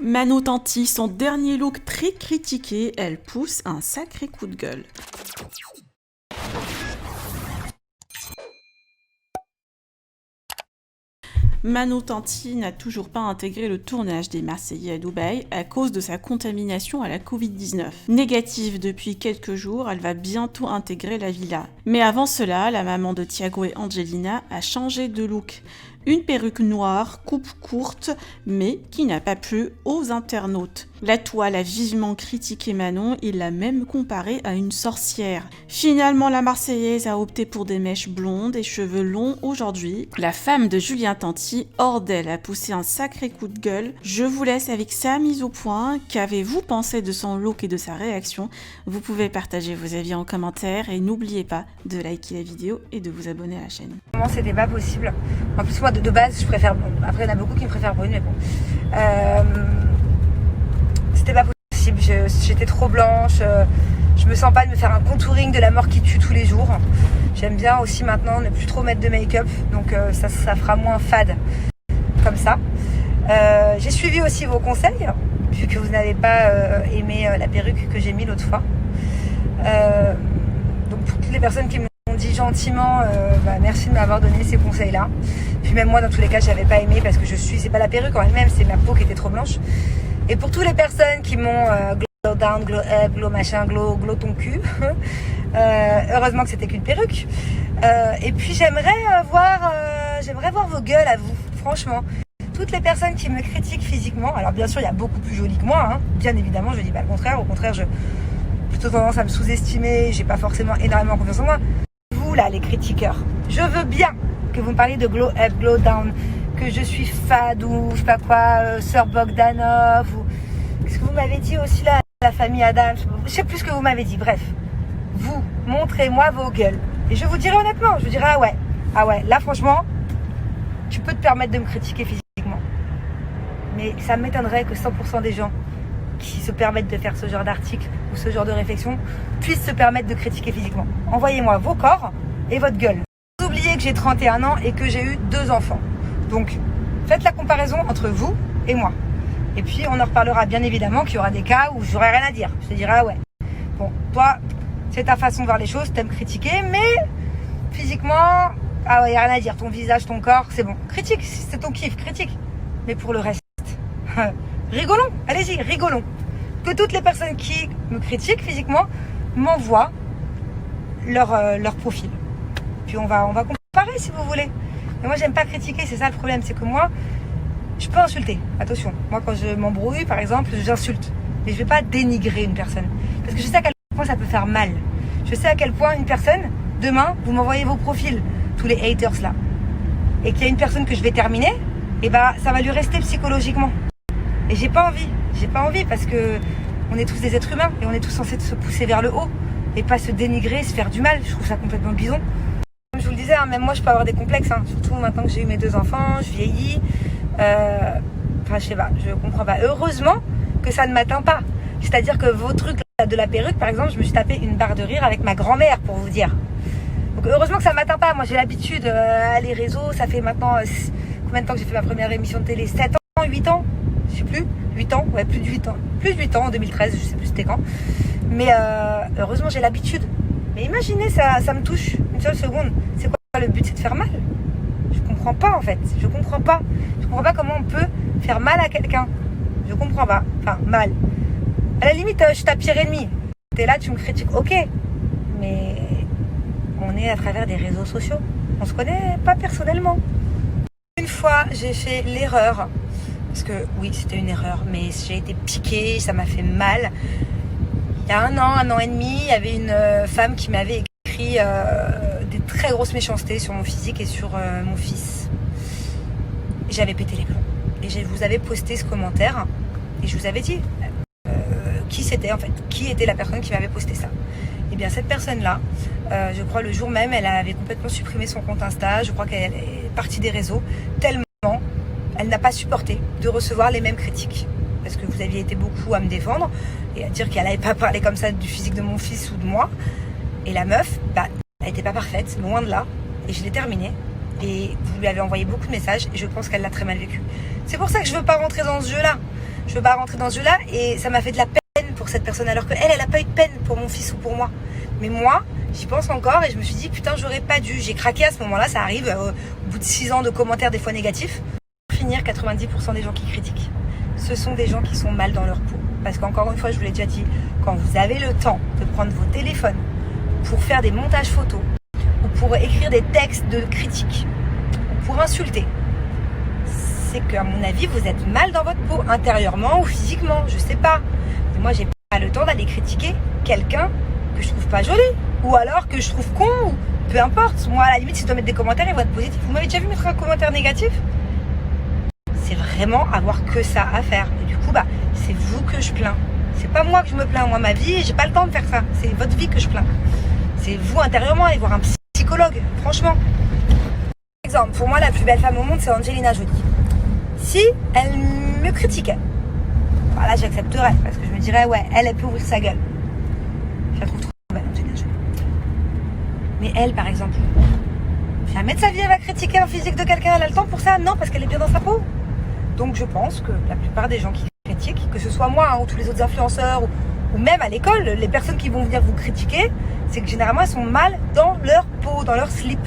Mano Tanti, son dernier look très critiqué, elle pousse un sacré coup de gueule. Mano Tanti n'a toujours pas intégré le tournage des Marseillais à Dubaï à cause de sa contamination à la Covid-19. Négative depuis quelques jours, elle va bientôt intégrer la villa. Mais avant cela, la maman de Thiago et Angelina a changé de look. Une perruque noire, coupe courte, mais qui n'a pas plu aux internautes. La toile a vivement critiqué Manon et l'a même comparée à une sorcière. Finalement, la Marseillaise a opté pour des mèches blondes et cheveux longs aujourd'hui. La femme de Julien Tanti, hors d'elle, a poussé un sacré coup de gueule. Je vous laisse avec sa mise au point. Qu'avez-vous pensé de son look et de sa réaction? Vous pouvez partager vos avis en commentaire et n'oubliez pas de liker la vidéo et de vous abonner à la chaîne. C'était pas possible. En plus, moi, de base, je préfère blonde. Après, il y en a beaucoup qui me préfèrent brune, mais bon. C'était pas possible. J'étais trop blanche. Je me sens pas de me faire un contouring de la mort qui tue tous les jours. J'aime bien aussi maintenant ne plus trop mettre de make-up. Donc, ça fera moins fade. Comme ça. J'ai suivi aussi vos conseils, vu que vous n'avez pas aimé la perruque que j'ai mis l'autre fois. Donc, pour toutes les personnes qui me dit gentiment merci de m'avoir donné ces conseils là, puis même moi dans tous les cas j'avais pas aimé parce que c'est pas la perruque en elle-même, c'est ma peau qui était trop blanche. Et pour toutes les personnes qui m'ont glow down, glow up, glow machin, glow ton cul heureusement que c'était qu'une perruque. Et puis j'aimerais voir vos gueules à vous, franchement. Toutes les personnes qui me critiquent physiquement, alors bien sûr il y a beaucoup plus jolie que moi, hein, bien évidemment, je dis pas le contraire, au contraire j'ai plutôt tendance à me sous-estimer, j'ai pas forcément énormément confiance en moi. Vous là, les critiqueurs, je veux bien que vous me parliez de glow up, glow down, que je suis fade ou je sais pas quoi, Sœur Bogdanov, ou qu'est-ce que vous m'avez dit aussi là, la famille Adam, je sais plus ce que vous m'avez dit, bref. Vous, montrez-moi vos gueules. Et je vous dirai honnêtement, je vous dirai ah ouais, là franchement, tu peux te permettre de me critiquer physiquement. Mais ça m'étonnerait que 100% des gens qui se permettent de faire ce genre d'article ou ce genre de réflexion puissent se permettre de critiquer physiquement. Envoyez-moi vos corps et votre gueule. Vous oubliez que j'ai 31 ans et que j'ai eu 2 enfants. Donc, faites la comparaison entre vous et moi. Et puis, on en reparlera bien évidemment qu'il y aura des cas où j'aurai rien à dire. Je te dirai, ouais. Bon, toi, c'est ta façon de voir les choses, t'aimes critiquer, mais physiquement, il n'y a rien à dire. Ton visage, ton corps, c'est bon. Critique, c'est ton kiff, critique. Mais pour le reste... rigolons, allez-y, rigolons. Que toutes les personnes qui me critiquent physiquement m'envoient leur profil. Puis on va comparer si vous voulez. Mais moi j'aime pas critiquer, c'est ça le problème, c'est que moi je peux insulter. Attention, moi quand je m'embrouille par exemple, j'insulte. Mais je vais pas dénigrer une personne. Parce que je sais à quel point ça peut faire mal. Je sais à quel point une personne, demain, vous m'envoyez vos profils, tous les haters là. Et qu'il y a une personne que je vais terminer, et ça va lui rester psychologiquement. Et j'ai pas envie parce que on est tous des êtres humains et on est tous censés se pousser vers le haut et pas se dénigrer, se faire du mal. Je trouve ça complètement bidon. Comme je vous le disais, même moi je peux avoir des complexes, surtout maintenant que j'ai eu mes 2 enfants, je vieillis. Je sais pas, je comprends pas. Heureusement que ça ne m'atteint pas. C'est-à-dire que vos trucs là, de la perruque, par exemple, je me suis tapé une barre de rire avec ma grand-mère pour vous dire. Donc heureusement que ça m'atteint pas. Moi j'ai l'habitude, les réseaux, ça fait maintenant combien de temps que j'ai fait ma première émission de télé? 7 ans, 8 ans? Je sais plus, 8 ans, ouais, plus de 8 ans. Plus de 8 ans, en 2013, je sais plus c'était quand. Mais heureusement, j'ai l'habitude. Mais imaginez, ça me touche une seule seconde. C'est quoi le but? C'est de faire mal? Je comprends pas, en fait. Je comprends pas comment on peut faire mal à quelqu'un. Je comprends pas. Enfin, mal. À la limite, je suis ta pire ennemie. T'es là, tu me critiques, ok. Mais on est à travers des réseaux sociaux. On se connaît pas personnellement. Une fois, j'ai fait l'erreur. Parce que oui, c'était une erreur, mais j'ai été piquée, ça m'a fait mal. Il y a 1 an et demi, il y avait une femme qui m'avait écrit des très grosses méchancetés sur mon physique et sur mon fils. J'avais pété les plombs. Et je vous avais posté ce commentaire et je vous avais dit qui c'était en fait, qui était la personne qui m'avait posté ça. Et bien cette personne-là, je crois le jour même, elle avait complètement supprimé son compte Insta, je crois qu'elle est partie des réseaux, tellement elle n'a pas supporté de recevoir les mêmes critiques. Parce que vous aviez été beaucoup à me défendre et à dire qu'elle n'avait pas parlé comme ça du physique de mon fils ou de moi. Et la meuf, elle n'était pas parfaite, loin de là. Et je l'ai terminée. Et vous lui avez envoyé beaucoup de messages et je pense qu'elle l'a très mal vécu. C'est pour ça que je ne veux pas rentrer dans ce jeu-là. Je veux pas rentrer dans ce jeu-là et ça m'a fait de la peine pour cette personne alors qu'elle a pas eu de peine pour mon fils ou pour moi. Mais moi, j'y pense encore et je me suis dit putain, j'aurais pas dû. J'ai craqué à ce moment-là, ça arrive au bout de 6 ans de commentaires des fois négatifs. Pour finir, 90% des gens qui critiquent, ce sont des gens qui sont mal dans leur peau. Parce qu'encore une fois, je vous l'ai déjà dit, quand vous avez le temps de prendre vos téléphones pour faire des montages photos ou pour écrire des textes de critique ou pour insulter, c'est qu'à mon avis, vous êtes mal dans votre peau, intérieurement ou physiquement, je sais pas. Mais moi, j'ai pas le temps d'aller critiquer quelqu'un que je trouve pas joli, ou alors que je trouve con, ou peu importe. Moi, à la limite, si je dois mettre des commentaires, ils vont être positifs. Vous m'avez déjà vu mettre un commentaire négatif? C'est vraiment avoir que ça à faire. Et du coup, c'est vous que je plains. C'est pas moi que je me plains. Moi, ma vie, j'ai pas le temps de faire ça. C'est votre vie que je plains. C'est vous intérieurement, aller voir un psychologue, franchement. Par exemple, pour moi, la plus belle femme au monde, c'est Angelina Jolie. Si elle me critiquait, là j'accepterais parce que je me dirais ouais, elle peut ouvrir sa gueule. Je la trouve trop belle, Angelina Jolie. Mais elle, par exemple, jamais de sa vie elle va critiquer un physique de quelqu'un. Elle a le temps pour ça? Non, parce qu'elle est bien dans sa peau. Donc je pense que la plupart des gens qui critiquent, que ce soit moi ou tous les autres influenceurs ou même à l'école, les personnes qui vont venir vous critiquer, c'est que généralement elles sont mal dans leur peau, dans leur slip.